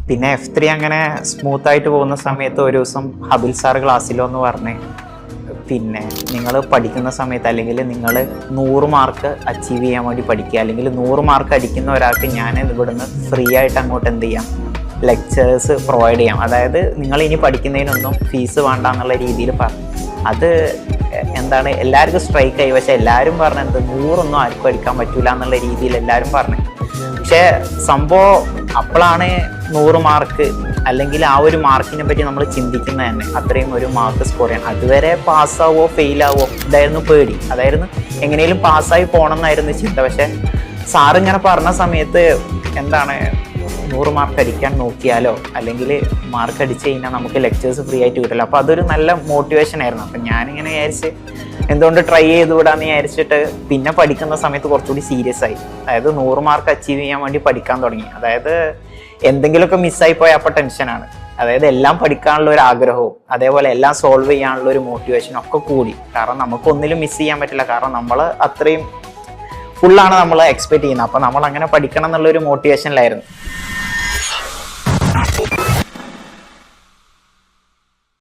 പിന്നെ F3 അങ്ങനെ smooth ആയിട്ട് പോകുന്ന സമയത്ത് ഒരു ദിവസം ഹബിൽ സാർ ക്ലാസ്സിലോ എന്ന് പറഞ്ഞ്, പിന്നെ നിങ്ങൾ പഠിക്കുന്ന സമയത്ത് അല്ലെങ്കിൽ നിങ്ങൾ 100 മാർക്ക് അച്ചീവ് ചെയ്യാൻ വേണ്ടി പഠിക്കുക, അല്ലെങ്കിൽ 100 മാർക്ക് അടിക്കുന്ന ഒരാൾക്ക് ഞാൻ ഇവിടുന്ന് ഫ്രീ ആയിട്ട് അങ്ങോട്ട് എന്ത് ചെയ്യാം, ലെക്ചേഴ്സ് പ്രൊവൈഡ് ചെയ്യാം. അതായത് നിങ്ങൾ ഇനി പഠിക്കുന്നതിനൊന്നും ഫീസ് വേണ്ട എന്നുള്ള രീതിയിൽ പറഞ്ഞു. അത് എന്താണ് എല്ലാവർക്കും സ്ട്രൈക്ക് ആയി. പക്ഷെ എല്ലാവരും പറഞ്ഞത് 100 ആർക്കും അടിക്കാൻ പറ്റൂല എന്നുള്ള രീതിയിൽ എല്ലാവരും പറഞ്ഞു. പക്ഷെ സംഭവം അപ്പോഴാണ് 100 മാർക്ക് അല്ലെങ്കിൽ ആ ഒരു മാർക്കിനെ പറ്റി നമ്മൾ ചിന്തിക്കുന്നത് തന്നെ. അത്രയും ഒരു മാർക്ക് സ്കോർ ചെയ്യാൻ, അതുവരെ പാസ്സാവോ ഫെയിലാവോ ഇതായിരുന്നു പേടി. അതായിരുന്നു എങ്ങനെയും പാസ്സായി പോകണം എന്നായിരുന്നു ചിന്ത. പക്ഷെ സാറിങ്ങനെ പറഞ്ഞ സമയത്ത് എന്താണ് 100 മാർക്ക് അടിക്കാൻ നോക്കിയാലോ, അല്ലെങ്കിൽ മാർക്ക് അടിച്ചു കഴിഞ്ഞാൽ നമുക്ക് ലെക്ചേഴ്സ് ഫ്രീ ആയിട്ട് കിട്ടില്ല. അപ്പോൾ അതൊരു നല്ല മോട്ടിവേഷൻ ആയിരുന്നു. അപ്പം ഞാനിങ്ങനെ വിചാരിച്ച് എന്തുകൊണ്ട് ട്രൈ ചെയ്തുകൂടാന്ന് വിചാരിച്ചിട്ട് പിന്നെ പഠിക്കുന്ന സമയത്ത് കുറച്ചുകൂടി സീരിയസ് ആയി. അതായത് 100 മാർക്ക് അച്ചീവ് ചെയ്യാൻ വേണ്ടി പഠിക്കാൻ തുടങ്ങി. അതായത് എന്തെങ്കിലുമൊക്കെ മിസ്സായി പോയാൽ അപ്പോൾ ടെൻഷനാണ്. അതായത് എല്ലാം പഠിക്കാനുള്ള ഒരു ആഗ്രഹവും അതേപോലെ എല്ലാം സോൾവ് ചെയ്യാനുള്ള ഒരു മോട്ടിവേഷനും ഒക്കെ കൂടി. കാരണം നമുക്കൊന്നിലും മിസ് ചെയ്യാൻ പറ്റില്ല. കാരണം നമ്മൾ അത്രയും ഫുള്ളാണ് നമ്മൾ എക്സ്പെക്ട് ചെയ്യുന്നത്. അപ്പോൾ നമ്മൾ അങ്ങനെ പഠിക്കണം എന്നുള്ളൊരു മോട്ടിവേഷനിലായിരുന്നു.